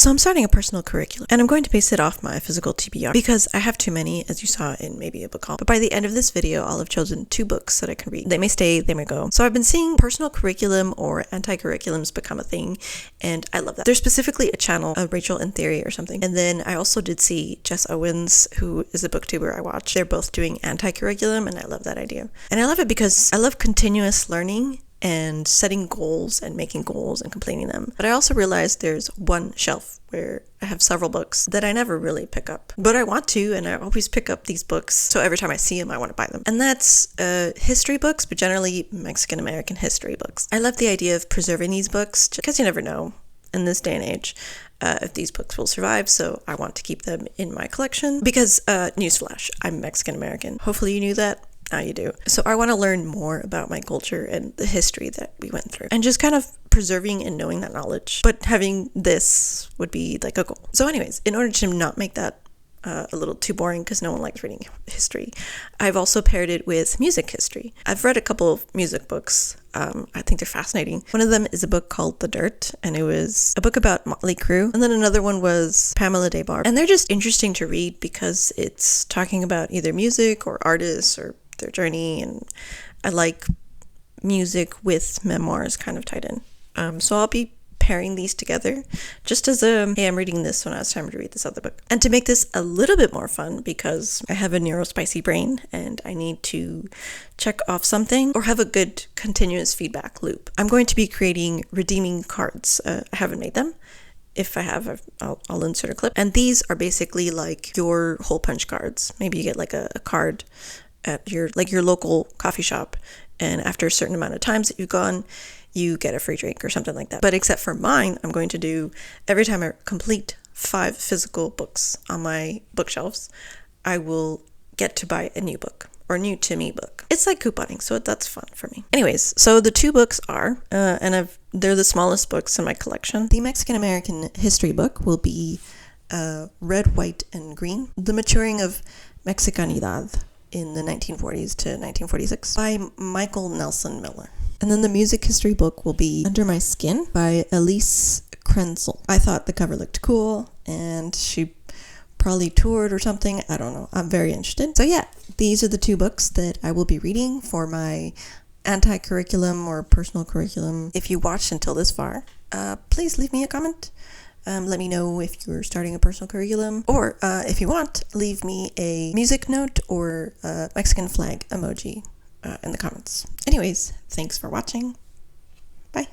So I'm starting a personal curriculum, and I'm going to base it off my physical TBR because I have too many, as you saw in maybe a book haul. But by the end of this video, I'll have chosen 2 books that I can read. They may stay, they may go. So I've been seeing personal curriculum or anti-curriculums become a thing, and I love that. There's specifically a channel, Rachel in Theory or something. And then I also did see Jess Owens, who is a booktuber I watch. They're both doing anti-curriculum, and I love that idea. And I love it because I love continuous learning and setting goals and making goals and completing them. But I also realized there's one shelf where I have several books that I never really pick up. But I want to, and I always pick up these books, so every time I see them, I want to buy them. And that's history books, but generally Mexican-American history books. I love the idea of preserving these books, because you never know in this day and age if these books will survive, so I want to keep them in my collection. Because, newsflash, I'm Mexican-American. Hopefully you knew that. Now you do. So I want to learn more about my culture and the history that we went through, and just kind of preserving and knowing that knowledge. But having this would be like a goal. So anyways, in order to not make that a little too boring, because no one likes reading history, I've also paired it with music history. I've read a couple of music books. I think they're fascinating. One of them is a book called The Dirt, and it was a book about Motley Crue. And then another one was Pamela Des Barres. And they're just interesting to read because it's talking about either music or artists or their journey, and I like music with memoirs kind of tied in. So I'll be pairing these together just as hey, I'm reading this when I was time to read this other book. And to make this a little bit more fun, because I have a neurospicy brain and I need to check off something or have a good continuous feedback loop, I'm going to be creating redeeming cards. I haven't made them. If I have, I'll insert a clip. And these are basically like your hole punch cards. Maybe you get like a card at your local coffee shop, and after a certain amount of times that you've gone, you get a free drink or something like that. But except for mine, I'm going to do, every time I complete 5 physical books on my bookshelves, I will get to buy a new book or new to me book. It's like couponing, so that's fun for me. Anyways, so the 2 books are, they're the smallest books in my collection. The Mexican-American history book will be Red, White, and Green: The Maturing of Mexicanidad in the 1940s to 1946 by Michael Nelson Miller. And then the music history book will be Under My Skin by Elise Krenzel. I thought the cover looked cool, and she probably toured or something. I don't know. I'm very interested. So yeah, these are the 2 books that I will be reading for my anti-curriculum or personal curriculum. If you watched until this far, please leave me a comment. Let me know if you're starting a personal curriculum, or if you want, leave me a music note or a Mexican flag emoji in the comments. Anyways, thanks for watching. Bye.